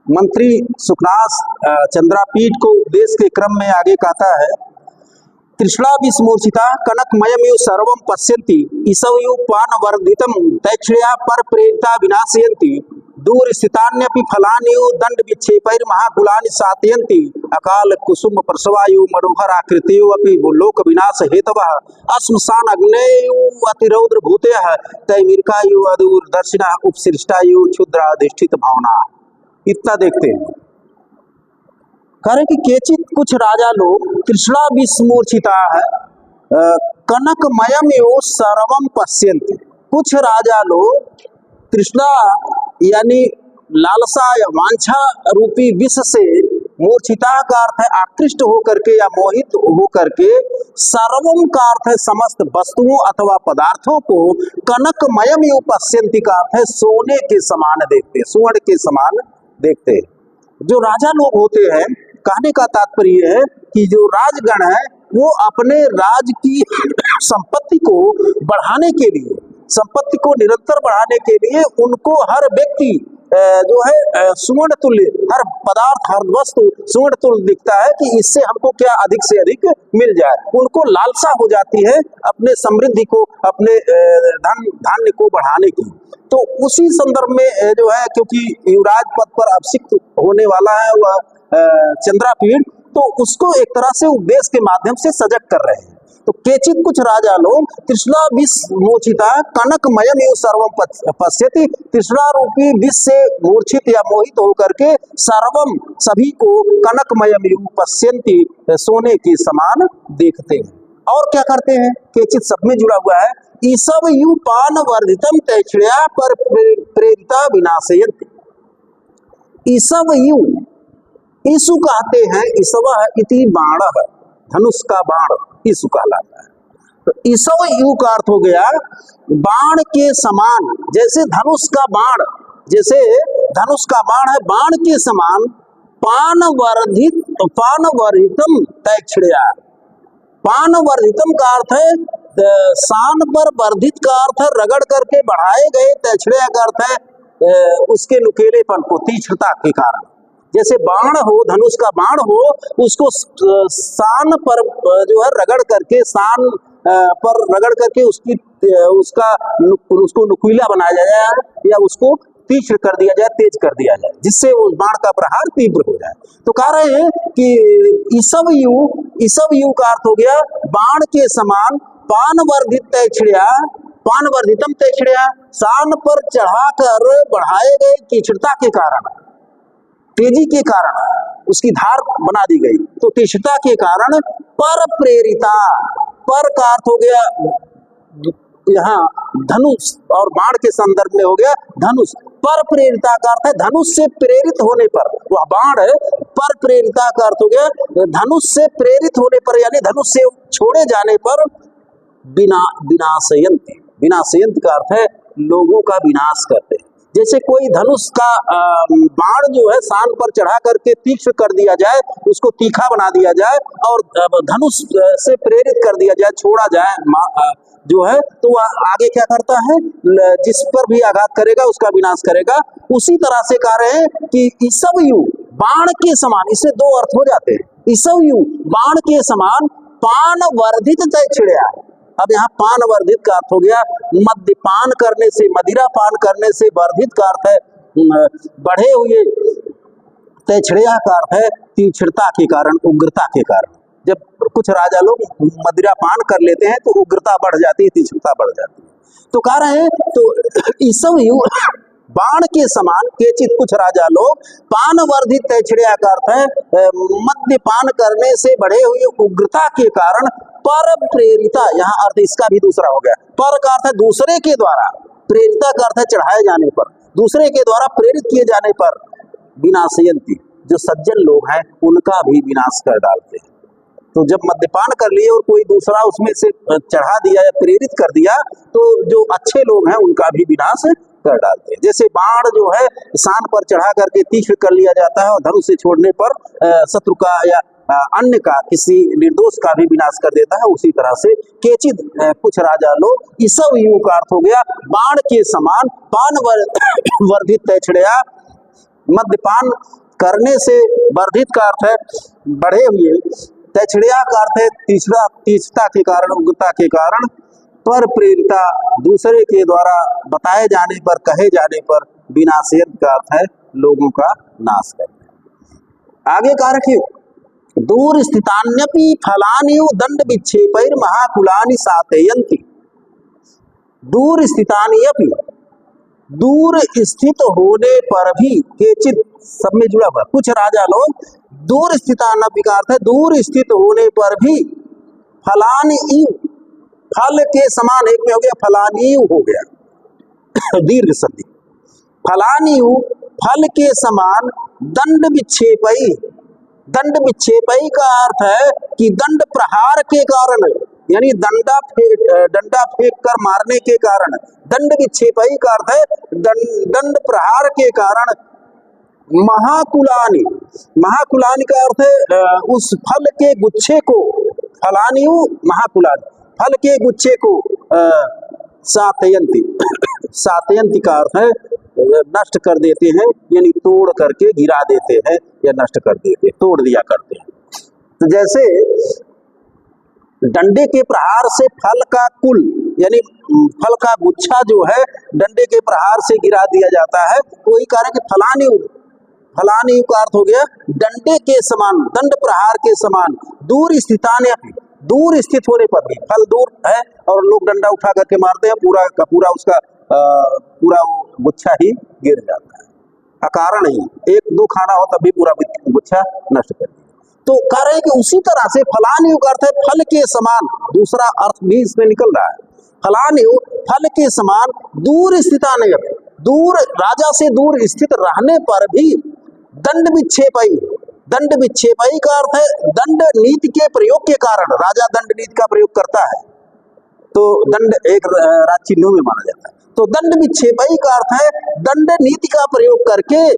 मंत्री सुखनाथ चंद्रापीठ को उपदेश के क्रम में आगे कहता है, तृष्णा विस्मूर्छिता कनकमयमिव सर्वं पश्यन्ति ईशवयु पानवर्धितं तैक्षणया पर प्रेरिता विनाशयन्ति दूर स्थितान्यपि फलान्यु दंड विक्षेपैर महाकुलानि सातयन्ति अकाल कुसुम प्रसवायु मनोहर आकृतियो अपि लोक विनाश हेतवः अस्मशान अग्नेयु अतिरौद्र भूतयः तैमिरकायु अदूर दर्शिना उपसृष्टायु क्षुद्राधिष्ठित भावना। इतना देखते हैं। कह रहे कि केचित कुछ राजा लोग तृष्णा विस्मूर्छिता है कनकमयम एवं सर्वम पश्यन्ति। कुछ राजा लोग तृष्णा यानी लालसा या वांछा रूपी विष से मूर्छिता का अर्थ है आकृष्ट होकर के या मोहित होकर के, सर्वम का अर्थ है समस्त वस्तुओं अथवा पदार्थों को, कनकमयम एवं पश्यन्ति का अर्थ है सोने के समान देखते, स्वर्ण के समान देखते। जो राजा लोग होते हैं, कहने का तात्पर्य है कि जो राजगण है वो अपने राज की संपत्ति को बढ़ाने के लिए, संपत्ति को निरंतर बढ़ाने के लिए उनको हर व्यक्ति जो है सुवर्ण तुल्य, हर पदार्थ हर वस्तु सुवर्ण तुल्य दिखता है कि इससे हमको क्या अधिक से अधिक मिल जाए। उनको लालसा हो जाती है अपने समृद्धि को, अपने धन धान्य को बढ़ाने की। तो उसी संदर्भ में जो है, क्योंकि युवराज पद पर अभिषिक्त होने वाला है वह चंद्रापीठ, तो उसको एक तरह से उपदेश के माध्यम से सजग कर रहे हैं। तो केचित कुछ राजा लोग तृष्णा विष मोचिता कनकमयम एवं सर्वम पश्यति, तृष्णा रूपी विष से मूर्छित या मोहित होकर के सर्वम सभी को कनकमयम एवं पश्यन्ति सोने के समान देखते हैं। और क्या करते हैं? केचित सब में जुड़ा हुआ है, ईसव यु पान वर्धितम तैक्षणया पर प्रेरिता विनाशयन्ति। ईसव यु, ईसु कहते हैं, ईसव इति बाण, धनुष का बाण ईसु कहलाता है। तो ईसव यु का अर्थ हो गया बाण के समान, जैसे धनुष का बाण, जैसे धनुष का बाण है बाण के समान, पान वर्धितम तैक्षणया। पान वर्धितम का अर्थ है शान पर, वर्धित का अर्थ है रगड़ करके बढ़ाए गए, तैक्षणया का अर्थ है उसके नुकेलेपन को, तीक्ष्णता के कारण। जैसे बाण हो, धनुष का बाण हो, उसको शान पर जो है रगड़ करके, शान पर रगड़ करके उसको नुकीला बनाया जाए या उसको तीक्ष्ण कर दिया जाए, तेज कर दिया जाए, जिससे उस बाण का प्रहार तीव्र हो जाए। तो कह रहे हैं कि ईसव यु का अर्थ हो गया बाण के समान, पान वर्धित तैक्षणया, पान वर्धितम तैक्षणया, शान पर चढ़ाकर बढ़ाए गए तीक्ष्णता के कारण, तेजी के कारण उसकी धार बना दी गई। तो तीक्ष्णता के कारण पर प्रेरिता, पर का अर्थ हो गया यहाँ धनुष, और बाण के संदर्भ में हो गया धनुष। पर प्रेरिता का अर्थ है धनुष से प्रेरित होने पर, वह बाण है। पर प्रेरिता का अर्थ हो गया धनुष से प्रेरित होने पर, यानी धनुष से छोड़े जाने पर विनाशयन्ति। विनाशयन्ति का अर्थ है लोगों का विनाश करते हैं। जैसे कोई धनुष का बाण जो है शान पर चढ़ा करके तीक्ष्ण कर दिया जाए, उसको तीखा बना दिया जाए और धनुष से प्रेरित कर दिया जाए, छोड़ा जाए जो है, तो वह आगे क्या करता है, जिस पर भी आघात करेगा उसका विनाश करेगा। उसी तरह से कह रहे हैं कि ईसव यु बाण के समान, इससे दो अर्थ हो जाते हैं। ईसव यु बाण के समान, पान वर्धित तैक्षणया। अब यहाँ पान वर्धित का अर्थ हो गया मद्यपान करने से, मदिरा पान करने से, वर्धित का अर्थ है बढ़े हुए, तैक्षणया का अर्थ है तीक्ष्णता के कारण, उग्रता के कारण। जब कुछ राजा लोग मदिरा पान कर लेते हैं तो उग्रता बढ़ जाती है, तीक्ष्णता बढ़ जाती है। तो कह रहे हैं तो ईसव यु बाण के समान, केचित कुछ राजा लोग पान वर्धित तैक्षणया का अर्थ है मद्यपान करने से बढ़े हुए उग्रता के कारण, पर प्रेरिता, यहाँ अर्थ इसका भी दूसरा हो गया। पर का अर्थ है दूसरे के द्वारा, प्रेरिता का अर्थ है चढ़ाए जाने पर, दूसरे के द्वारा प्रेरित किए जाने पर विनाशयन्ति, जो सज्जन लोग हैं उनका भी विनाश कर डालते हैं। तो जब मद्यपान कर लिए और कोई दूसरा उसमें से चढ़ा दिया या प्रेरित कर दिया, तो जो अच्छे लोग हैं उनका भी विनाश कर डालते हैं। जैसे बाण जो है शान पर चढ़ा करके तीक्ष्ण कर लिया जाता है और धनुष से छोड़ने पर शत्रु का या अन्य का, किसी निर्दोष का भी विनाश कर देता है, उसी तरह से केचित कुछ राजा लोग ईसव यु का अर्थ हो गया बाण के समान, पान वर्धित तैक्षणया, मद्यपान करने से वर्धित का अर्थ है बढ़े हुए, तैछड़िया का अर्थ है तीक्ष्णता के कारण, उग्रता के कारण, पर प्रेरिता दूसरे के द्वारा बताए जाने पर, कहे जाने पर, विनाशयत का अर्थ है लोगों का नाश करना। आगे कहा रखिए, दूर स्थितान्यपि फलानि दंड विक्षेपैर महाकुलानि सातयन्ति। दूर स्थितान्यपि, दूर स्थित होने पर भी, केचित सब में जुड़ा हुआ, कुछ राजा लोग दूर स्थितान्यपि का अर्थ है दूर स्थित होने पर भी, फलानि फल के समान, एक में हो गया फलानी हो गया दीर्घ संधि, फलानी फल के समान, दंड विक्षेपई, दंड विक्षेपई का अर्थ है कि दंड प्रहार के कारण, यानी डंडा फेंक कर मारने के कारण, दंड विक्षेपई का अर्थ है दंड प्रहार के कारण, महाकुलानी, महाकुलानी का अर्थ है उस फल के गुच्छे को, फलानी महाकुलानी, फल के गुच्छे को सातयंती, सातयंती का अर्थ है नष्ट कर देते हैं, यानी तोड़ करके गिरा देते हैं या नष्ट कर देते, तोड़ दिया करते हैं। तो जैसे डंडे के प्रहार से फल का कुल, यानी फल का गुच्छा जो है डंडे के प्रहार से गिरा दिया जाता है, वही कारण कि फलानी, फलानी का अर्थ हो गया डंडे के समान, दंड प्रहार के समान, दूर स्थिताने, दूर स्थित होने पर भी, फल दूर है और लोग डंडा उठा करके मारते हैं, पूरा का पूरा उसका पूरा गुच्छा ही गिर जाता है, अकारण ही, एक दो खाना हो तब भी पूरा गुच्छा नष्ट कर दिया। तो कह रहे हैं कि उसी तरह से फलानी का अर्थ है फल के समान, दूसरा अर्थ भी इसमें निकल रहा है, फलानी फल के समान, दूर स्थिताने, दूर राजा से दूर स्थित रहने पर भी, दंड विक्षेपई, दंड विक्षेपई का अर्थ है दंड नीति के प्रयोग के कारण, राजा दंड नीति का प्रयोग करता है तो दंड एक राजचिन्हों में माना जाता है, तो दंड विक्षेपई का अर्थ है दंड नीति का प्रयोग करके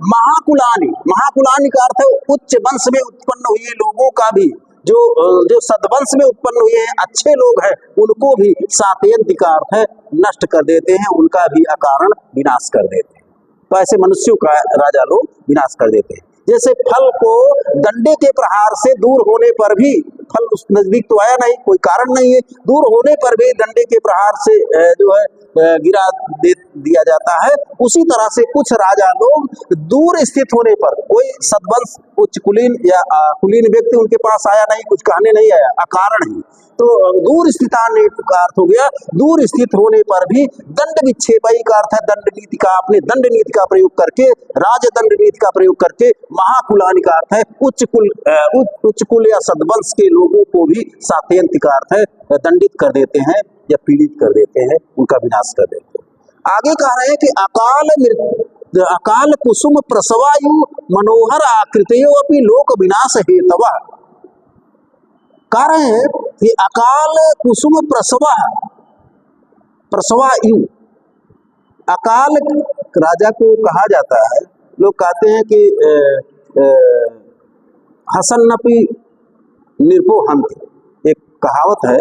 महाकुलानी, महाकुलानी का अर्थ है उच्च वंश में उत्पन्न हुए लोगों का भी, जो सदवंश में उत्पन्न हुए हैं, अच्छे लोग हैं, उनको भी सातयंती का अर्थ है नष्ट कर देते हैं, उनका भी अकारण विनाश कर देते हैं। तो ऐसे मनुष्यों का राजा लोग विनाश कर देते हैं। जैसे फल को डंडे के प्रहार से दूर होने पर भी, फल उस नजदीक तो आया नहीं, कोई कारण नहीं है, दूर होने पर भी डंडे के प्रहार से जो है गिरा दिया जाता है, उसी तरह से कुछ राजा लोग दूर स्थित होने पर, कोई सदवंश उच्च कुलीन या कुलीन व्यक्ति उनके पास आया नहीं, कुछ कहने नहीं आया, अकारण ही, तो दूर स्थितान का अर्थ हो गया दूर स्थित होने पर भी, दंड विक्षेपई का अर्थ है दंड नीति का, अपने दंड नीति का प्रयोग करके, राजदंड नीति का प्रयोग करके, महाकुलानी का अर्थ है उच्च कुल या सदवंश के लोगों को भी सातयंती का अर्थ है दंडित कर देते हैं या पीड़ित कर देते हैं, उनका विनाश कर देते हैं। आगे कह रहे हैं कि अकाल कुसुम प्रसवायु मनोहर आकृतियों अपनी लोक विनाश हेतवा, कह रहे हैं कि अकाल कुसुम प्रसवायु, अकाल राजा को कहा जाता है, लोग कहते हैं कि हसन्नपि निर्पोहन्ति, एक कहावत है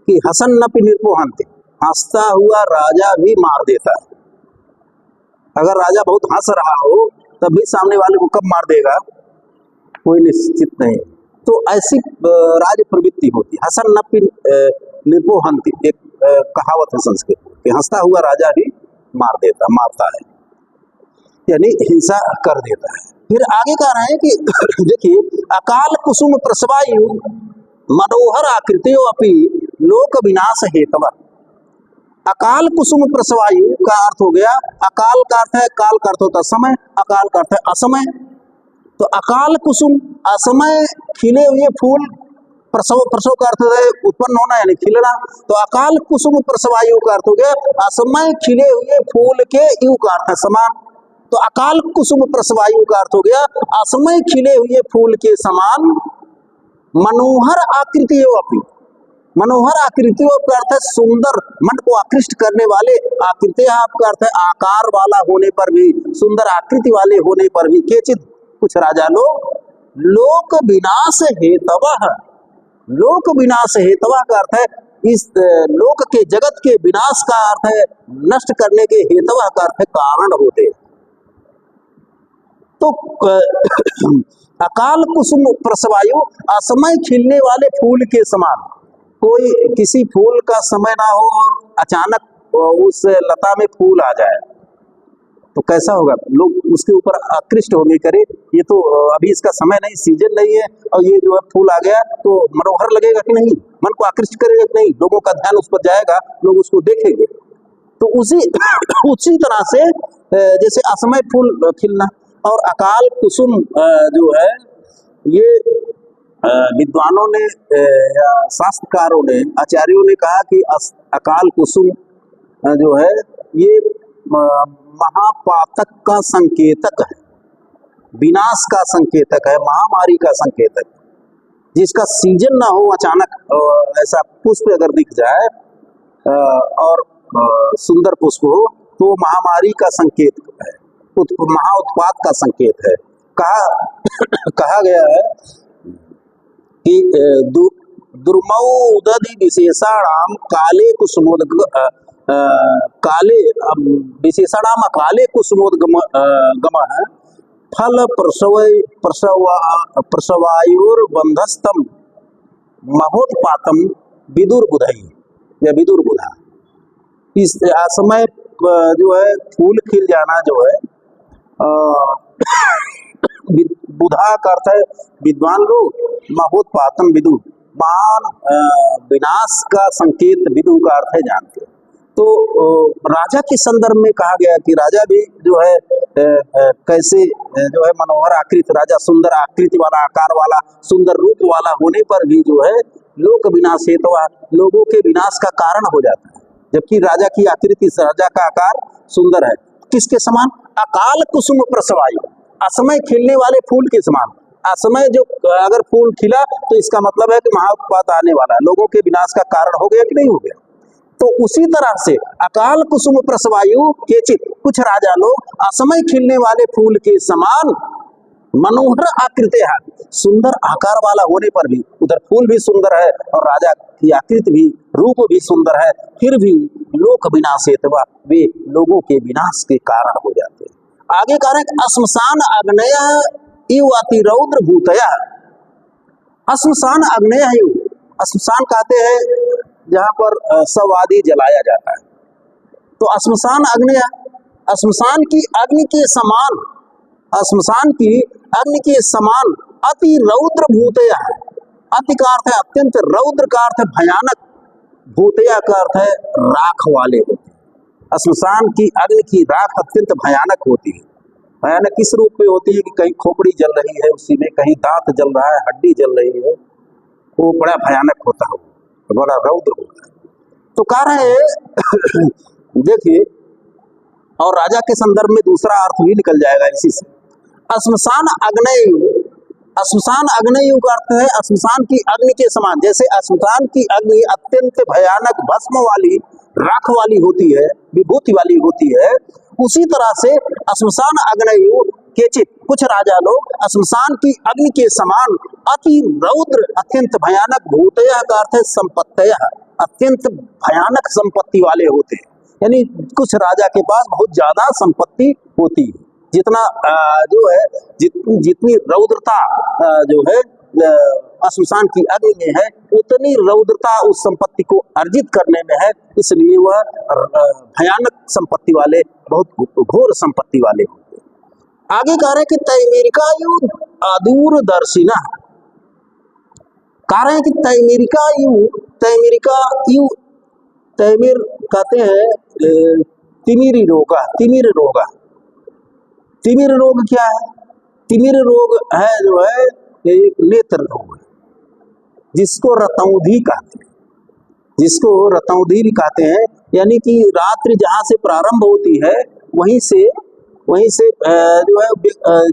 कि हसन्नपि निर्पोहन्ति, हंसता हुआ राजा भी मार देता है। अगर राजा बहुत हंस रहा हो तब भी सामने वाले को कब मार देगा कोई निश्चित नहीं, तो ऐसी राज प्रवृत्ति होती है। हसन्नपि निर्पोहन्ति एक कहावत है संस्कृत कि हंसता हुआ राजा भी मारता है, यानी हिंसा कर देता है। फिर आगे कह रहे हैं कि देखिए, अकाल कुसुम प्रसवायु मनोहर आकृतियों अपि लोक विनाश हेतव। अकाल कुसुम प्रसवायु का अर्थ हो गया, अकाल का अर्थ है, काल का अर्थ होता है समय, अकाल का अर्थ है असमय, तो अकाल कुसुम असमय खिले हुए फूल, प्रसव का अर्थ है उत्पन्न होना यानी खिलना, तो अकाल कुसुम प्रसवायु का अर्थ हो गया असमय खिले हुए फूल के, यू का अर्थ है समान, तो अकाल कुसुम प्रसवायु का अर्थ हो गया असमय खिले हुए फूल के समान, मनोहर आकृतियों अपनी, मनोहर आकृतियों का अर्थ है सुंदर, मन को आकृष्ट करने वाले, आकृति आपका अर्थ है आकार वाला होने पर भी, सुंदर आकृति वाले होने पर भी, केचित कुछ राजा लोग लोक विनाश हेतवः, लोक विनाश हेतवः का अर्थ है इस लोक के जगत के विनाश का अर्थ है नष्ट करने के, हेतवः का अर्थ है कारण होते, तो अकाल कुसुम प्रसवायु, असमय खिलने वाले फूल के समान। कोई किसी फूल का समय ना हो और अचानक उस लता में फूल आ जाए तो कैसा होगा, लोग उसके ऊपर आकृष्ट होने करे, ये तो अभी इसका समय नहीं, सीजन नहीं है, और ये जो है फूल आ गया तो मनोहर लगेगा कि नहीं, मन को आकृष्ट करेगा कि नहीं, लोगों का ध्यान उस पर जाएगा, लोग उसको देखेंगे। तो उसी तरह से जैसे असमय फूल खिलना और अकाल कुसुम जो है, ये विद्वानों ने या शास्त्रकारों ने, आचार्यों ने कहा कि अकाल कुसुम जो है ये महापातक का संकेतक है, विनाश का संकेतक है, महामारी का संकेतक। जिसका सीजन ना हो, अचानक ऐसा पुष्प अगर दिख जाए और सुंदर पुष्प हो तो महामारी का संकेत है, महाउत्पात का संकेत है। कहा गया है कि दुर्मौदधि विशेषाणाम काले कुसुमोद काले विशेषणाम काले कुसुमोद्गम फल प्रसवायुर्बंधस्तम महोत्पातम विदुर बुधई या विदुर बुधा। इस समय जो है फूल खिल जाना जो है, बुधा का अर्थ है विद्वान लोग, महोत्पातम विदु, महान विनाश का संकेत, विदु का अर्थ है जानते। तो राजा के संदर्भ में कहा गया कि राजा भी जो है कैसे जो है मनोहर आकृति, राजा सुंदर आकृति वाला, आकार वाला, सुंदर रूप वाला होने पर भी जो है लोक विनाश हेतु लोगों के विनाश का कारण हो जाता है। जबकि राजा की आकृति, राजा का आकार सुंदर है, किसके समान, अकाल कुसुम प्रसवायु, असमय खिलने वाले फूल के समान। असमय जो अगर फूल खिला तो इसका मतलब है कि महाउत्पात आने वाला, लोगों के विनाश का कारण हो गया कि नहीं हो गया। तो उसी तरह से अकाल कुसुम प्रसवायु केचित, कुछ राजा लोग असमय खिलने वाले फूल के समान मनोहर आकृति है, सुंदर आकार वाला होने पर भी, उधर फूल भी सुंदर है और राजा की आकृति भी, रूप भी सुंदर है, फिर भी लोक विनाश हेतु वे लोगों के विनाश के कारण हो जाते हैं। आगे कह रहे हैं श्मशान अग्नय इव अतिरौद्र भूतया। श्मशान अग्नय इव, श्मशान कहते हैं जहाँ पर शव आदि जलाया जाता है, तो श्मशान अग्नय, श्मशान की अग्नि के समान, श्मशान की अग्नि के समान अति रौद्र भूतया। अति का अर्थ है अत्यंत, रौद्र का अर्थ है भयानक, भूतया का अर्थ है राख वाले होते हैं। श्मशान की अग्नि की राख अत्यंत भयानक होती है। भयानक किस रूप में होती है कि कहीं खोपड़ी जल रही है उसी में, कहीं दांत जल रहा है, हड्डी जल रही है, वो बड़ा भयानक होता है, बड़ा रौद्र होता है। तो कह रहे हैं देखिए, और राजा के संदर्भ में दूसरा अर्थ भी निकल जाएगा इसी से। श्मशान अग्नयु, श्मशान अग्नयु का अर्थ है श्मशान की अग्नि के समान। जैसे श्मशान की अग्नि अत्यंत भयानक, भस्म वाली, राख वाली होती है, विभूति वाली होती है, उसी तरह से श्मशान अग्नयु केचित, कुछ राजा लोग श्मशान की अग्नि के समान अति रौद्र, अत्यंत भयानक, भूतयः का अर्थ है संपत्तयः, अत्यंत भयानक संपत्ति वाले होते हैं। यानी कुछ राजा के पास बहुत ज्यादा संपत्ति होती है, जितना जो है जितनी रौद्रता जो है श्मशान की अग्नि में है, उतनी रौद्रता उस संपत्ति को अर्जित करने में है, इसलिए वह भयानक संपत्ति वाले, बहुत घोर संपत्ति वाले होते हैं। आगे कह रहे हैं कि तैमेरिकायु अदूरदर्शिना, कह रहे हैं कि तैमीर कहते हैं तिमिर रोग। तिमिर रोग क्या है? तिमिर रोग है जो है एक नेत्र रोग, जिसको रतौंधी कहते हैं, जिसको रतौंधी भी कहते हैं। यानी कि रात्रि जहाँ से प्रारंभ होती है वहीं से जो है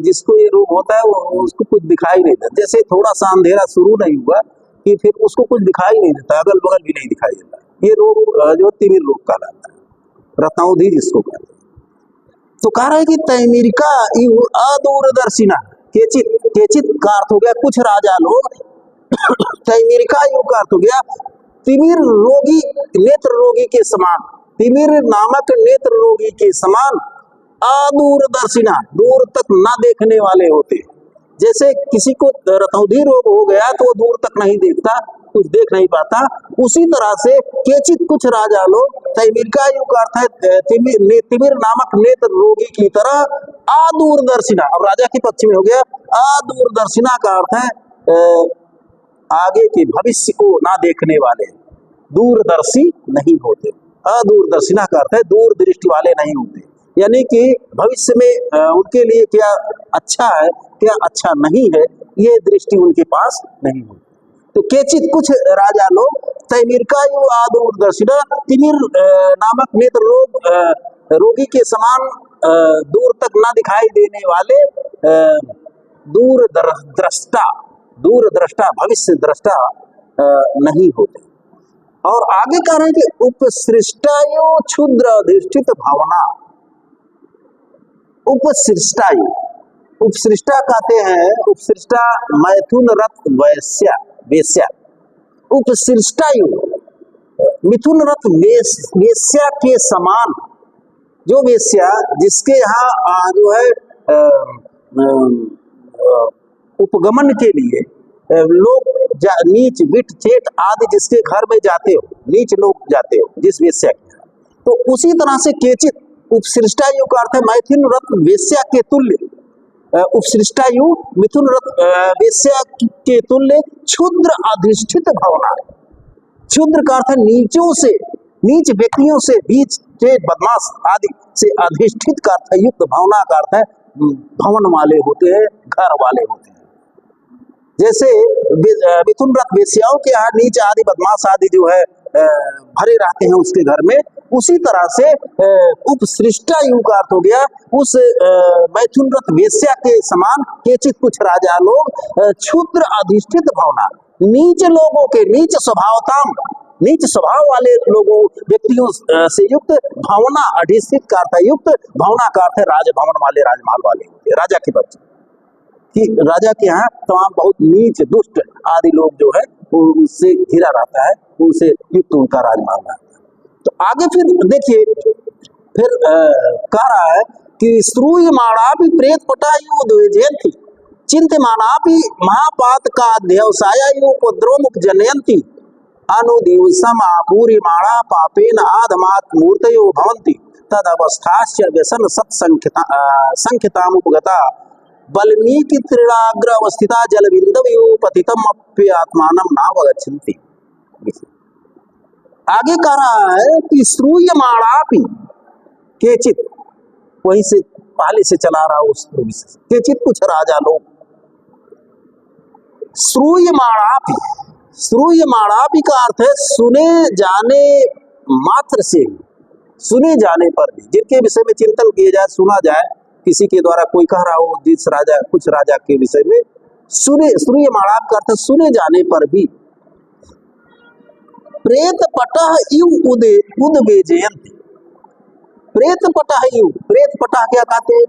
जिसको ये रोग होता है वो उसको कुछ दिखाई नहीं देता। जैसे थोड़ा सा अंधेरा शुरू नहीं हुआ कि फिर उसको कुछ दिखाई नहीं देता, अगल बगल भी नहीं दिखाई देता, ये रोग जो तिमिर रोग कहलाता है, रतौंधी जिसको कहते हैं। तो कह रहा है कि तैमीरिका यू अदूरदर्शिना, केचित का अर्थ हो गया कुछ राजा लोग, तैमीरिका यू का अर्थ हो गया तिमिर रोगी, नेत्र रोगी के समान, तिमिर नामक नेत्र रोगी के समान अदूरदर्शिना, दूर तक ना देखने वाले होते। जैसे किसी को रतौंधी रोग हो गया तो वो दूर तक नहीं देखता, कुछ देख नहीं पाता, उसी तरह से केचित कुछ राजा लोग तैमिरकायु का अर्थ है तिमिर नामक नेत्र रोगी की तरह अदूरदर्शिना। अब राजा के पक्ष में हो गया। अदूरदर्शिना का अर्थ है आगे के भविष्य को ना देखने वाले, दूरदर्शी नहीं होते। अदूरदर्शिना का अर्थ है दूर दृष्टि वाले नहीं होते, यानी कि भविष्य में उनके लिए क्या अच्छा है क्या अच्छा नहीं है ये दृष्टि उनके पास नहीं होती। तो केचित कुछ राजा लोग तैमिरकायु अदूरदर्शिना, तिमिर नामक नेत्र रोगी के समान दूर तक ना दिखाई देने वाले दूरदृष्टा भविष्य दृष्टा नहीं होते। और आगे कह रहे हैं कि उपसृष्टायु क्षुद्र अधिष्ठित भावना। उपसृष्टायु, उपसृष्टा कहते हैं, उपसृष्टा मैथुन रथ वेश्या। उपसृष्टायु मिथुन रथ वेश्या के समान, जो वेश्या जिसके यहाँ जो है उपगमन के लिए लोग नीच बिट चेट आदि जिसके घर में जाते हो, नीच लोग जाते हो जिस वेश्या के, तो उसी तरह से केचित उपसृष्टायु का अर्थ है मैथुन रथ वेश्या के तुल्य। उपसृष्टायु मिथुन रथ वेश्या के तुल्य क्षुद्र अधिष्ठित भावना। क्षुद्र का अर्थ है नीचों से, नीच व्यक्तियों से, बीच चेट बदमाश आदि से अधिष्ठित का अर्थ है युक्त, भावना का अर्थ है भवन वाले होते हैं, घर वाले होते हैं। जैसे मिथुन रथ वेश्याओं के यहाँ नीच आदि बदमाश आदि जो है भरे रहते हैं उसके घर में, उसी तरह से उपसृष्टायु का अर्थ हो गया उस मैथुन रथ वेश्या के समान केचित कुछ राजा लोग क्षुद्र अधिष्ठित भावना, नीच लोगों के, नीच स्वभाव वाले लोगों व्यक्तियों से युक्त भावना, अधिष्ठित का अर्थ युक्त, भावना का अर्थ है राजभवन वाले, राजमहल वाले, राजा के बच्चे कि राजा के यहाँ तमाम बहुत नीच दुष्ट आदि लोग जो है उससे घिरा रहता है, उनसे युक्त उनका राजमहल रहता है। तो आगे फिर देखिए, फिर कह रहा है कि श्रूय माणापि प्रेत पटायु द्विजयंती चिंत्यमानापि महापात का अध्यवसायु उपद्रवम उपजनयंती अनुदिवसम आपूर्य माणा पापेन आधमात् मूर्तयो भवन्ति तद अवस्थाश्च व्यसन संख्यतामुपगता बल्मीकि तृणाग्र अवस्थिता जलबिंदवयो पतितम अप्यात्मानं नावगच्छन्ति। आगे कह रहा है कि श्रूयमाणापि केचित, वहीं से पहले से चला रहा उस केचित कुछ राजा लोग, श्रूयमाणापि, श्रूयमाणापि का अर्थ है सुने जाने मात्र से, सुने जाने पर भी, जिनके विषय में चिंतन किया जाए, सुना जाए, किसी के द्वारा कोई कह रहा हो जिस राजा, कुछ राजा के विषय में सुने, श्रूयमाणाप का अर्थ सुने जाने पर भी प्रेत पटह इव उद्वेजयन्ति। प्रेत पटह इव, प्रेत पटह क्या कहते हैं?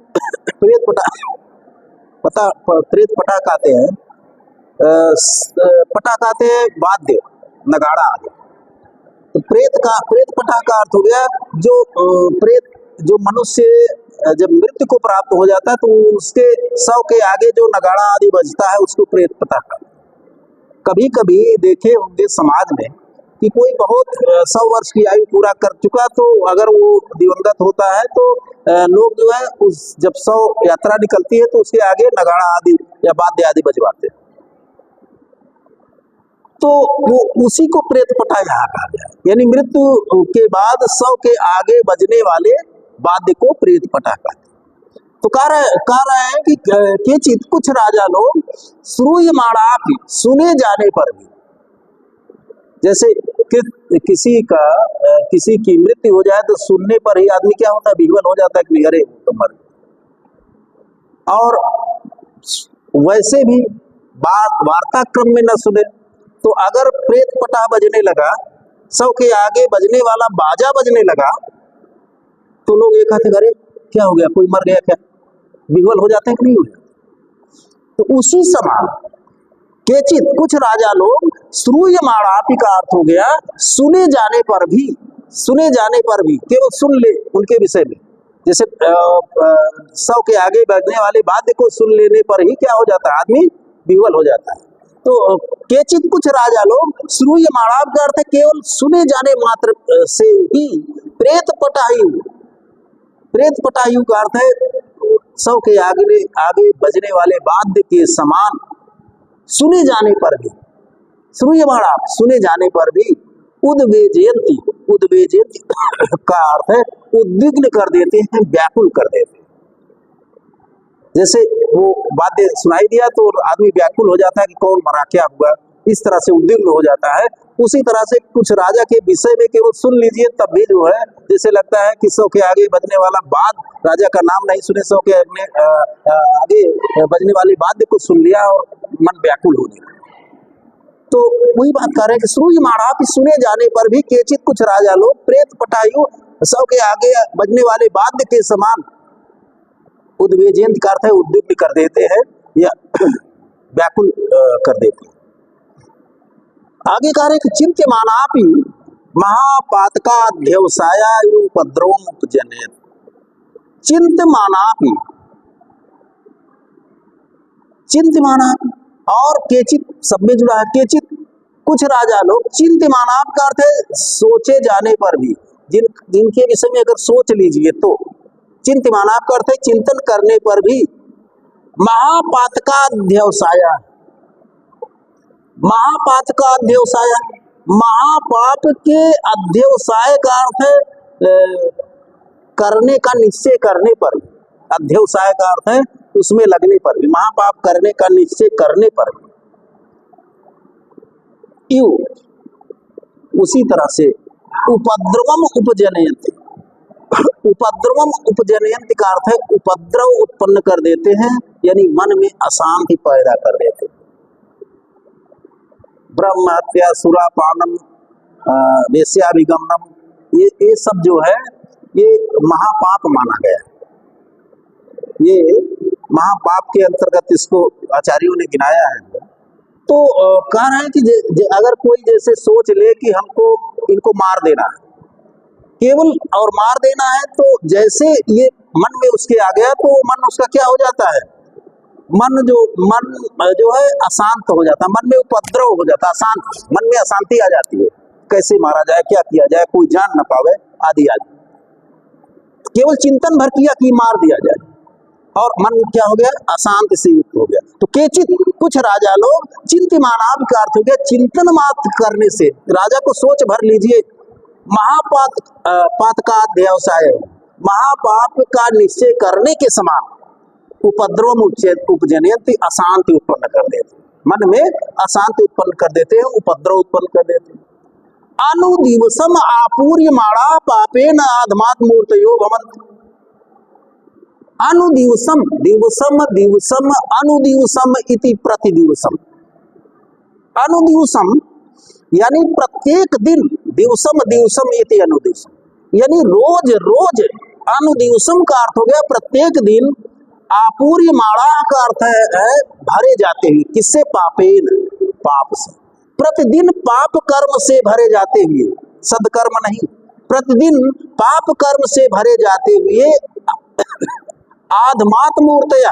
प्रेत पटह कहते हैं, पटा कहते हैं वाद्य, नगाड़ा आदि। तो प्रेत पटह का अर्थ हो गया जो प्रेत, जो मनुष्य जब मृत्यु को प्राप्त हो जाता है तो उसके शव के आगे जो नगाड़ा आदि बजता है उसको प्रेत पटह कहते हैं। कभी कभी देखे होंगे समाज में कि कोई बहुत 100 वर्ष की आयु पूरा कर चुका, तो अगर वो दिवंगत होता है तो लोग जो है उस जब शव यात्रा निकलती है तो उसके आगे नगाड़ा आदि या वाद्य आदि बजवाते हैं, तो वो उसी को प्रेत पटह यहाँ कहा गया, यानी मृत्यु के बाद शव के आगे बजने वाले वाद्य को प्रेत पटह कहते हैं। तो कह रहे हैं कि केचित कुछ राजा लोग श्रूयमाणापि, सुने जाने पर भी, जैसे किसी की मृत्यु हो जाए तो सुनने पर ही आदमी क्या होता है, विह्वल हो जाता है कि अरे तो मर गया। और वैसे भी वार्ता क्रम में न सुने, तो अगर प्रेत पटह बजने लगा, शव के आगे बजने वाला बाजा बजने लगा, तो लोग ये कहते अरे क्या हो गया, कोई मर गया क्या, विह्वल हो जाते हैं कि नहीं हो जाते। तो उसी समान केचित कुछ राजा लोग श्रूयमाणापि का अर्थ हो गया सुने जाने पर भी, सुने जाने पर भी, केवल सुन ले उनके विषय में, जैसे 100 के आगे बढ़ने वाले वाद्य को सुन लेने पर ही क्या हो जाता है, आदमी विह्वल हो जाता है। तो केचित कुछ राजा लोग श्रूयमाणाप का अर्थ है केवल सुने जाने मात्र से ही प्रेत पटायु का अर्थ है 100 के आगे बजने वाले वाद्य के समान सुने जाने पर भी, श्रूयमाणाप सुने जाने पर भी उद्वेजयंती का अर्थ है उद्विग्न कर देते हैं, व्याकुल कर देते हैं। जैसे वो वाद्य सुनाई दिया तो आदमी व्याकुल हो जाता है कि कौन मरा, क्या हुआ, इस तरह से उद्विग्न हो जाता है। उसी तरह से कुछ राजा के विषय में केवल सुन लीजिए तब भी जो है जैसे लगता है कि 100 के आगे बजने वाला बाद, राजा का नाम नहीं सुने 100 के आगे बजने वाले वाद्य को सुन लिया और मन व्याकुल होने लगा। तो वही बात कर रहे हैं कि श्रूयमाणाप सुने जाने पर भी केचित कुछ राजा लोग प्रेत पटायु 100 के आगे बजने वाले वाद्य के समान उद्वेजयंत का अर्थ है उद्विग्न कर देते हैं या व्याकुल कर देते हैं। आगे कह रहे कि चिंत्यमानापि महापातकाध्यवसायोपद्रवमुपजनयत्। चिंत्यमानापि और केचित सब में जुड़ा है। केचित कुछ राजा लोग, चिंत्यमानाप का अर्थ है सोचे जाने पर भी, जिनके विषय में अगर सोच लीजिए तो चिंत्यमानाप का अर्थ है चिंतन करने पर भी। महापातकाध्यवसाय, महापाप के अध्यवसाय का अर्थ है करने का निश्चय करने पर भी, अध्यवसाय का अर्थ है उसमें लगने पर भी, महापाप करने का निश्चय करने पर भी। उसी तरह से उपद्रवम उपजनयन्ति, उपद्रवम उपजनयन्ति का अर्थ है उपद्रव उत्पन्न कर देते हैं, यानी मन में अशांति पैदा कर देते हैं। ब्रह्म हत्या, सुरापानम, वेश्याभिगमनम, ये सब जो है ये महापाप माना गया है। ये महापाप के अंतर्गत इसको आचार्यों ने गिनाया है। तो कह रहे हैं कि अगर कोई जैसे सोच ले कि हमको इनको मार देना है केवल, और मार देना है, तो जैसे ये मन में उसके आ गया तो मन उसका क्या हो जाता है, मन जो है अशांत हो जाता है, मन में उपद्रव हो जाता है, अशांत, मन में अशांति आ जाती है, कैसे मारा जाए, क्या किया जाए, कोई जान न पावे आदि आदि। केवल चिंतन भर किया कि मार दिया जाए और मन क्या हो गया, अशांति से युक्त हो गया। तो केचित कुछ राजा लोग, चिंत्यमानाप का अर्थ हो गया चिंतन मात्र करने से, राजा को सोच भर लीजिए, महापात का अध्यवसाय, महापाप का निश्चय करने के समान उपद्रव उपजनयन्ति, अशांति उत्पन्न कर देते, मन में अशांति उत्पन्न कर देते हैं, उपद्रव उत्पन्न कर देते हैं। अनुदिवसम आपूर्यमाणा पापेन आधमात्मूर्तयो भवन्ति। अनुदिवसम, दिवसम अनुदिवसम इति प्रतिदिवसम। अनुदिवसम यानी प्रत्येक दिन, दिवसम इति अनुदिवसम यानी रोज रोज। अनुदिवसम का अर्थ हो गया प्रत्येक दिन, आपूर्यमाणा का अर्थ है भरे जाते हुए, किससे, पापेन, पाप से, प्रतिदिन पाप कर्म से भरे जाते हुए, सदकर्म नहीं, प्रतिदिन पाप कर्म से भरे जाते हुए। आधमात्मूर्तया,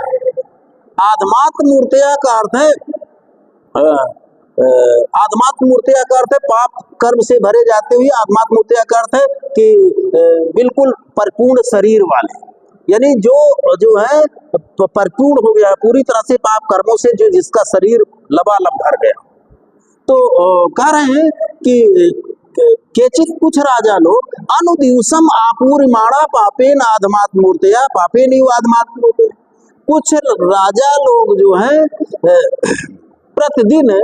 आधमात्मूर्तया का अर्थ है आधमात्मूर्तया का अर्थ है पाप कर्म से भरे जाते हुए। आधमात्मूर्तया का अर्थ है कि बिल्कुल परिपूर्ण शरीर वाले, यानी जो है परिपूर्ण हो गया पूरी तरह से पाप कर्मों से, जो जिसका शरीर लबालब भर गया। तो कह रहे हैं कि केचित कुछ राजा लोग अनुदिवसम आपूर्यमाणा पापेन आधमात्मूर्तया, पापेन आधमात्मूर्तया। कुछ राजा लोग जो है प्रतिदिन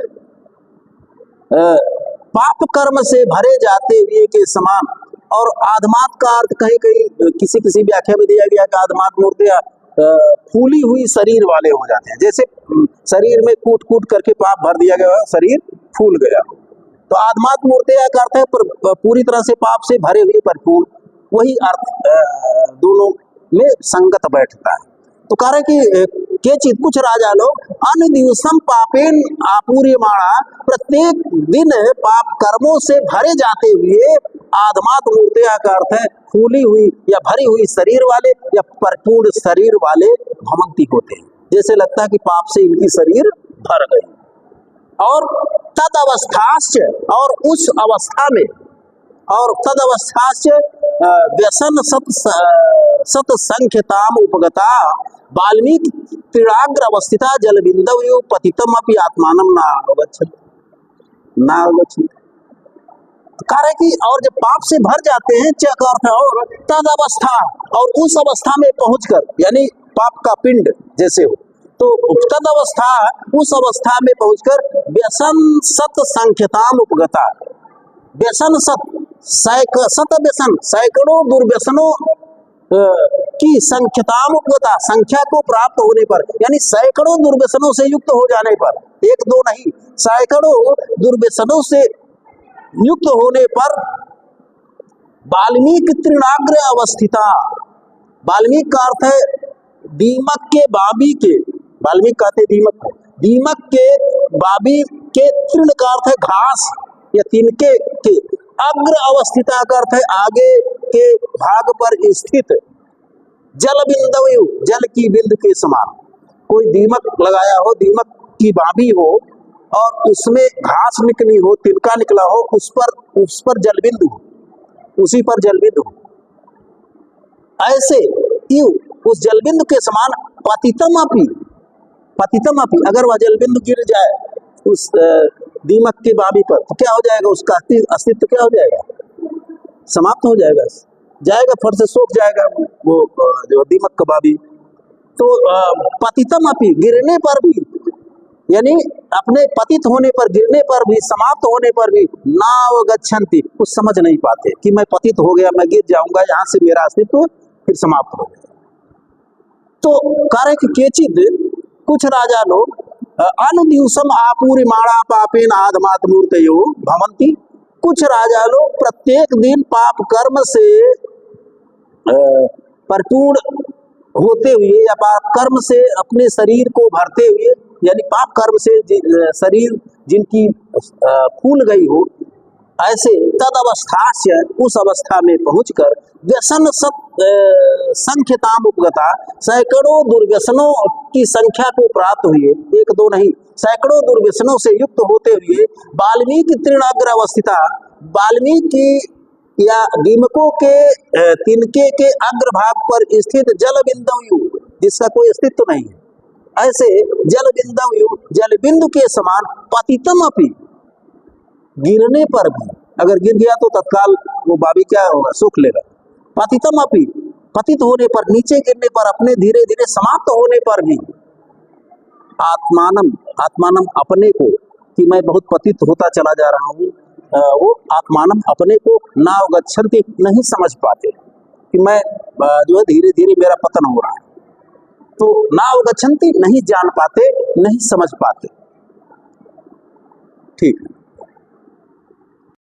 पाप कर्म से भरे जाते हुए के समान। और आधमात का अर्थ कहीं कहीं किसी व्याख्या में दिया गया कि आधमात्मूर्तया फूली हुई शरीर वाले हो जाते हैं, जैसे शरीर में कूट करके पाप भर दिया गया, शरीर फूल गया। तो आधमात्मूर्तया का अर्थ है पूरी तरह से पाप से भरे हुए परिपूर्ण, वही अर्थ दोनों में संगत बैठता है। तो कह रहे कि केचित कुछ राजा लोग अनदिवसम पापेन आपूर्यमाणा, प्रत्येक दिन पाप कर्मों से भरे जाते हुए आधमात मूर्तिया का अर्थ है फूली हुई या भरी हुई शरीर वाले या परिपूर्ण शरीर वाले भवंती होते हैं। जैसे लगता है कि पाप से इनकी शरीर भर गई। और तद अवस्थाश्च, और उस अवस्था में, और तद अवस्थाश्च व्यसन सत संख्यताम उपगता वाल्मीकि त्रिणाग्र अवस्थिता जल बिंदव पतितम अपि आत्मानम ना अवगच्छति। कह रहे कि और जब पाप से भर जाते हैं च का अर्थ है और तद अवस्था, और उस अवस्था में पहुंचकर, यानी पाप का पिंड जैसे हो, तो तद अवस्था, उस अवस्था में पहुंचकर व्यसन सत संख्यताम उपगता, व्यसन सत व्यसन, सैकड़ों दुर्व्यसनों की संख्यताम उपगता, संख्या को प्राप्त होने पर, यानी सैकड़ों दुर्व्यसनों से युक्त हो जाने पर, एक दो नहीं सैकड़ों दुर्व्यसनों से युक्त होने पर वाल्मीकि त्रिणाग्र अवस्थिता, वाल्मीकि का अर्थ है दीमक के बाबी के, वाल्मीकि कहते दीमक को, दीमक के बाबी के, तृण का अर्थ है घास या तिनके के, अग्र अवस्थिता का अर्थ है आगे के भाग पर स्थित, जल बिंदु, जल की बिंदु के समान। कोई दीमक लगाया हो, दीमक की बाबी हो और उसमें घास निकली हो, तिनका निकला हो, उस पर जल बिंदु हो, उसी पर जल बिंदु हो, ऐसे यू उस जल बिंदु के समान पतितम अपि, पतितम अपि, अगर वह जल बिंदु गिर जाए उस दीमक के बाबी पर तो क्या हो जाएगा, उसका अस्तित्व क्या हो जाएगा, समाप्त हो जाएगा, फर से सूख जाएगा वो जो दीमक का बाबी। तो पतितम अपि, गिरने पर भी, यानी अपने पतित होने पर, गिरने पर भी, समाप्त होने पर भी नावगच्छन्ति, कुछ समझ नहीं पाते कि मैं पतित हो गया, मैं गिर जाऊंगा, यहाँ से मेरा अस्तित्व फिर समाप्त हो गया। तो कार्य की केचिद कुछ राजा लोग अनुदिवसम आपूर्यमाणा पापेन आधमात मूर्तयो भवन्ति, कुछ राजा लोग प्रत्येक दिन पाप कर्म से परिपूर्ण होते हुए या पाप कर्म से अपने शरीर को भरते हुए, यानी पाप कर्म से शरीर जिनकी फूल गई हो, ऐसे तद अवस्था से, उस अवस्था में पहुंचकर व्यसन संख्यताम उपगता, सैकड़ों दुर्व्यसनों की संख्या को प्राप्त हुए, एक दो नहीं सैकड़ों दुर्व्यसनों से युक्त होते हुए वाल्मीकि त्रिणाग्र अवस्थिता, वाल्मीकि या दीमकों के तिनके के अग्रभाग पर स्थित जल बिंदु, जिसका कोई अस्तित्व नहीं है, ऐसे जल बिंदु, जल बिंदु के समान पतितम अपि, गिरने पर भी, अगर गिर गया तो तत्काल वो बाबी क्या होगा, सूख लेगा। पतितम अपि, पतित होने पर, नीचे गिरने पर, अपने धीरे धीरे समाप्त होने पर भी आत्मानम, आत्मानम अपने को, कि मैं बहुत पतित होता चला जा रहा हूँ, वो आत्मानम अपने को नावगच्छन्ति, नहीं समझ पाते कि मैं जो है धीरे धीरे मेरा पतन हो रहा है। तो नावगच्छन्ति, नहीं जान पाते, नहीं समझ पाते। ठीक है।